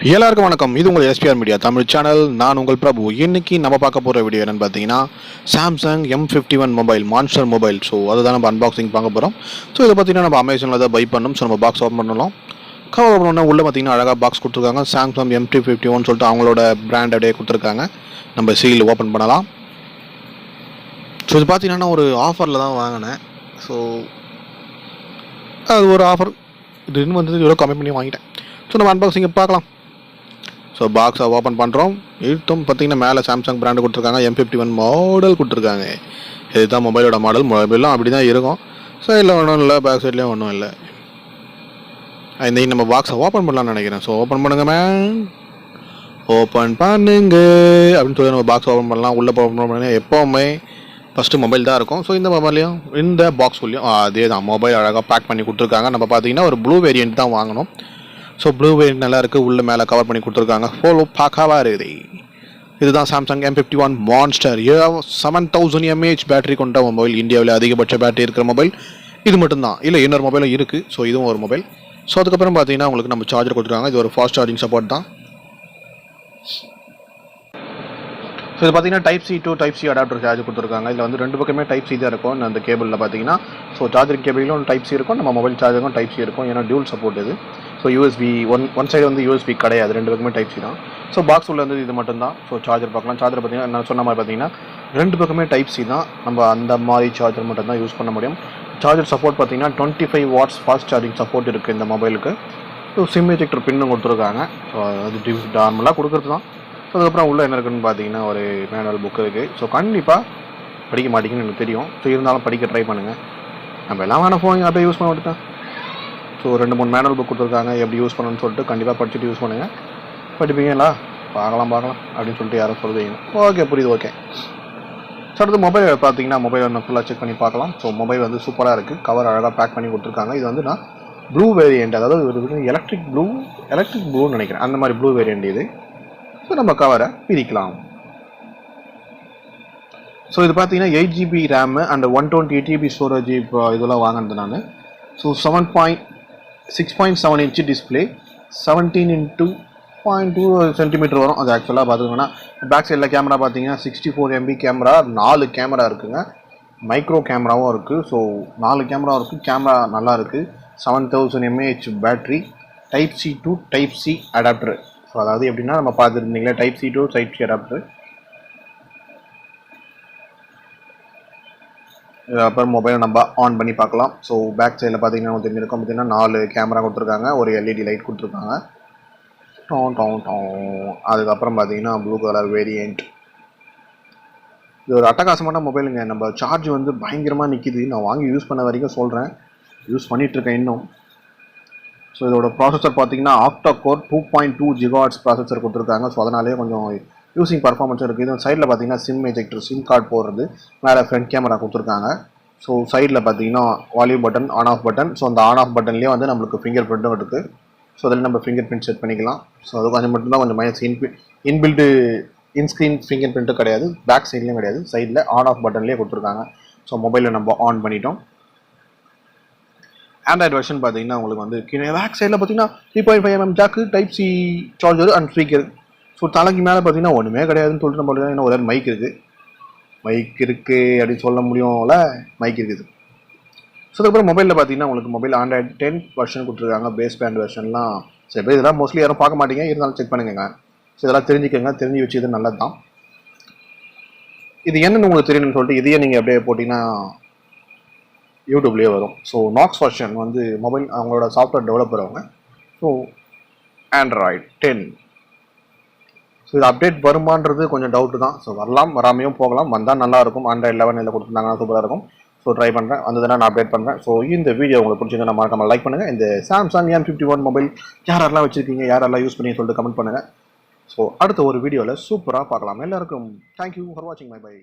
எல்லாருக்கும் வணக்கம். இது உங்கள் எஸ்பிஆர் மீடியா தமிழ் சேனல். நான் உங்கள் பிரபு. இன்னைக்கு நம்ம பார்க்க போகிற வீடியோ என்னென்னு பார்த்தீங்கன்னா, Samsung M51 mobile, monster mobile. So அதுதான் நம்ம அன்பாக்சிங் பார்க்க போகிறோம். ஸோ இதை பார்த்தீங்கன்னா நம்ம அமேசானில் தான் பை பண்ணோம். ஸோ நம்ம பாக்ஸ் ஓப்பன் பண்ணலாம். கவர் ஓப்பன் பண்ணால் உள்ளே பார்த்தீங்கன்னா அழகாக பாக்ஸ் கொடுத்துருக்காங்க. சாம்சங் M51 சொல்லிட்டு அவங்களோட பிராண்ட் அப்படியே கொடுத்துருக்காங்க. நம்ம சீல் ஓப்பன் பண்ணலாம். ஸோ இது பார்த்தீங்கன்னா ஒரு ஆஃபரில் தான் வாங்கினேன். ஸோ அது ஒரு ஆஃபர். இது இன்னும் வந்து எவ்வளோ கம்மி பண்ணி வாங்கிட்டேன். ஸோ நம்ம அன்பாக்சிங்கை பார்க்கலாம். ஸோ பாக்ஸை ஓப்பன் பண்ணுறோம். இதுவும் பார்த்தீங்கன்னா மேலே சாம்சங் பிராண்டு கொடுத்துருக்காங்க. M51 மாடல் கொடுத்துருக்காங்க. இதுதான் மொபைலோட மாடல். மொபைலும் அப்படி தான் இருக்கும். சைடில் ஒன்றும் இல்லை, பேக் சைட்லேயும் ஒன்றும் இல்லை. இன்றைக்கி நம்ம பாக்ஸை ஓப்பன் பண்ணலாம்னு நினைக்கிறேன். ஸோ ஓப்பன் பண்ணுங்க மேம், ஓப்பன் பண்ணுங்க அப்படின்னு சொல்லி நம்ம பாக்ஸ் ஓப்பன் பண்ணலாம். உள்ளே ஓப்பன் பண்ண எப்போவுமே ஃபஸ்ட்டு மொபைல் தான் இருக்கும். ஸோ இந்த மொபைலையும் இந்த பாக்ஸ்குள்ளேயும் அதே தான் மொபைல் அழகாக பேக் பண்ணி கொடுத்துருக்காங்க. நம்ம பார்த்தீங்கன்னா ஒரு ப்ளூ வேரியண்ட் தான் வாங்கணும். ஸோ ப்ளூ வேரியண்ட் நல்லா இருக்குது. உள்ளே மேலே கவர் பண்ணி கொடுத்துருக்காங்க. ஃபோலோ பார்க்கவா இருக்குது. இதுதான் Samsung M51 monster. 7000 mAh battery கொண்ட மொபைல். இந்தியாவில் அதிகபட்ச பேட்டரி இருக்கிற மொபைல் இது மட்டும்தான். இல்லை இன்னொரு மொபைலும் இருக்குது. ஸோ இதுவும் ஒரு மொபைல். ஸோ அதுக்கப்புறம் பார்த்தீங்கன்னா உங்களுக்கு நம்ம சார்ஜர் கொடுத்துருக்காங்க. இது ஒரு ஃபாஸ்ட் சார்ஜிங் சப்போர்ட் தான். ஸோ இது பார்த்தீங்கன்னா டைப்-C to Type-C அடாப்டர் சார்ஜ் கொடுத்துருக்காங்க. இதில் வந்து ரெண்டு பக்கமே டைப்-C தான் இருக்கும். அந்த கேபிளில் பார்த்தீங்கன்னா ஸோ சார்ஜிங் கேபிளும் டைப்-C இருக்கும், நம்ம மொபைல் சார்ஜருக்கும் டைப்-C இருக்கும். ஏன்னா டியூல் சப்போர்ட் இது. ஸோ USB ஒன் சைடு வந்து USB கிடையாது, ரெண்டு பக்கமே டைப்-C தான். ஸோ பாக்ஸ் உள்ள வந்து இது மட்டும்தான். ஸோ சார்ஜர் பார்க்கலாம். சார்ஜர் பார்த்தீங்கன்னா நான் சொன்ன மாதிரி பார்த்தீங்கன்னா ரெண்டு பக்கமே டைப்-C தான். நம்ம அந்த மாதிரி சார்ஜர் மட்டும் தான் யூஸ் பண்ண முடியும். சார்ஜர் சப்போர்ட் பார்த்தீங்கன்னா 25 watts ஃபாஸ்ட் சார்ஜிங் சப்போர்ட் இருக்குது இந்த மொபைலுக்கு. ஸோ சிம் எஜெக்டர் பின்னும் கொடுத்துருக்காங்க. ஸோ அது நார்மலாக கொடுக்குறது தான். ஸோ அதுக்கப்புறம் உள்ளே என்ன இருக்குன்னு பார்த்தீங்கன்னா ஒரு மேனுவல் புக் இருக்குது. ஸோ கண்டிப்பாக படிக்க மாட்டேங்குன்னு எனக்கு தெரியும். ஸோ இருந்தாலும் படிக்க ட்ரை பண்ணுங்கள். நம்ம எல்லாம் வேணால் ஃபோன் அப்படியே யூஸ் பண்ண விட்டுட்டேன். ஸோ 2-3 மேனுவல் புக் கொடுத்துருக்காங்க எப்படி யூஸ் பண்ணணும்னு சொல்லிட்டு. கண்டிப்பாக படிச்சுட்டு யூஸ் பண்ணுங்கள். படிப்பீங்களா? பார்க்கலாம் அப்படின்னு சொல்லிட்டு யாரும் சொல்லுவீங்க. ஓகே, புரியுது. ஓகே. ஸோ அடுத்து மொபைல் பார்த்தீங்கன்னா மொபைல் ஒன்று ஃபுல்லாக செக் பண்ணி பார்க்கலாம். ஸோ மொபைல் வந்து சூப்பராக இருக்குது. கவர் அழகாக பேக் பண்ணி கொடுத்துருக்காங்க. இது வந்து நான் ப்ளூ வேரியண்ட், அதாவது ஒரு எலக்ட்ரிக் ப்ளூன்னு நினைக்கிறேன். அந்த மாதிரி ப்ளூ வேரியண்ட் இது. ஸோ நம்ம கவரை பிரிக்கலாம். ஸோ இது பார்த்தீங்கன்னா 8GB RAM and 128GB storage. இப்போ இதெல்லாம் வாங்கினது நான். So 6.7 inch display, 17x0.2 centimetre வரும். அது ஆக்சுவலாக பார்த்துக்கோங்கன்னா பேக் சைடில் கேமரா பார்த்தீங்கன்னா 64 MB கேமரா, 4 கேமரா இருக்குங்க. மைக்ரோ கேமராவும் இருக்குது. ஸோ 4 கேமராவும் இருக்குது. கேமரா நல்லா இருக்குது. 7000 mAh battery, type C to Type-C adapter. So அதாவது எப்படின்னா நம்ம பார்த்துருந்தீங்களா டைப்-C to Type-C அடாப்டர். அப்புறம் மொபைலை நம்ம ஆன் பண்ணி பார்க்கலாம். ஸோ பேக் சைடில் பார்த்தீங்கன்னா தெரிஞ்சிருக்கும். பார்த்தீங்கன்னா 4 கேமரா கொடுத்துருக்காங்க, ஒரு LED லைட் கொடுத்துருக்காங்க. அதுக்கப்புறம் பார்த்தீங்கன்னா ப்ளூ கலர் வேரியண்ட். இது ஒரு அட்டகாசமான மொபைலுங்க. நம்ம சார்ஜ் வந்து பயங்கரமாக நிற்கிது. நான் வாங்கி யூஸ் பண்ண வரைக்கும் சொல்கிறேன், யூஸ் பண்ணிகிட்ருக்கேன் இன்னும். ஸோ இதோட ப்ராசஸர் பார்த்தீங்கன்னா ஆக்டா கோர் 2.2 GHz ப்ராசஸர் கொடுத்துருக்காங்க. ஸோ அதனாலே கொஞ்சம் யூசிங் பர்ஃபார்மன்ஸ் இருக்குது. இது சைடில் பார்த்தீங்கன்னா சிம் எஜெக்டர், சிம் கார்டு போடுறது, மேலே ஃப்ரண்ட் கேமரா கொடுத்துருக்காங்க. ஸோ சைடில் பார்த்தீங்கன்னா volume button, on off button. So அந்த ஆன் ஆஃப் பட்டன்லேயே வந்து நம்மளுக்கு ஃபிங்கர் பிரிண்ட்டும் இருக்குது. ஸோ அதில் நம்ம ஃபிங்கர் பிரிண்ட் செட் பண்ணிக்கலாம். ஸோ அது கொஞ்சம் மட்டும்தான் கொஞ்சம் மைனஸ். இன்பில்டு இன்ஸ்க்ரீன் ஃபிங்கர் பிரிண்ட்டும் கிடையாது, பேக் சைட்லேயும் கிடையாது. சைடில் ஆன் ஆஃப் பட்டன்லேயே கொடுத்துருக்காங்க. ஸோ மொபைலில் நம்ம ஆன் பண்ணிட்டோம். ஆண்ட்ராய்டு வெர்ஷன் பார்த்தீங்கன்னா உங்களுக்கு வந்து பேக் சைடில் பார்த்தீங்கன்னா 3.5mm jack, type C charger and speaker. So தலைக்கு மேலே பார்த்தீங்கன்னா ஒன்றுமே கிடையாதுன்னு சொல்லிட்டு நம்ம இன்னும் ஒரு மைக் இருக்குது அப்படின்னு சொல்ல முடியும்ல, மைக் இருக்குது. ஸோ அதுக்கப்புறம் மொபைலில் பார்த்தீங்கன்னா உங்களுக்கு மொபைல் ஆண்ட்ராய்டு 10 வெர்ஷன் கொடுத்துருக்காங்க. பேஸ் பேண்ட் வெர்ஷன்லாம் சரி பேர் இதெல்லாம் மோஸ்ட்லி யாரும் பார்க்க மாட்டீங்க, இருந்தாலும் செக் பண்ணுங்க. ஸோ இதெல்லாம் தெரிஞ்சு வச்சு நல்லது தான். இது என்னென்னு உங்களுக்கு தெரியணும்னு சொல்லிட்டு இதையே நீங்கள் அப்படியே போட்டிங்கன்னா யூடியூப்லேயே வரும். ஸோ நாக்ஸ் வெர்ஷன் வந்து மொபைல் அவங்களோட சாஃப்ட்வேர் டெவலப்பர் அவங்க. So Android 10. ஸோ இது அப்டேட் வருமானது கொஞ்சம் டவுட்டு தான். ஸோ வரலாம், வராமையும் போகலாம். வந்தால் நல்லாயிருக்கும். ஆண்ட்ராய்டு 11 இதில் கொடுத்துருந்தாங்கன்னா சூப்பராக இருக்கும். ஸோ ட்ரை பண்ணுறேன், வந்ததுன்னா நான் அப்டேட் பண்ணுறேன். ஸோ இந்த வீடியோ உங்களுக்கு பிடிச்சிருந்தா மறக்காம லைக் பண்ணுங்கள். இந்த சாம்சங் M51 மொபைல் யாரெல்லாம் வச்சுருக்கீங்க, யாரெல்லாம் யூஸ் பண்ணி சொல்லிட்டு கமெண்ட் பண்ணுங்கள். ஸோ அடுத்த ஒரு வீடியோவில் சூப்பராக பார்க்கலாம். எல்லாருக்கும் தேங்க்யூ ஃபார் வாட்சிங். பை.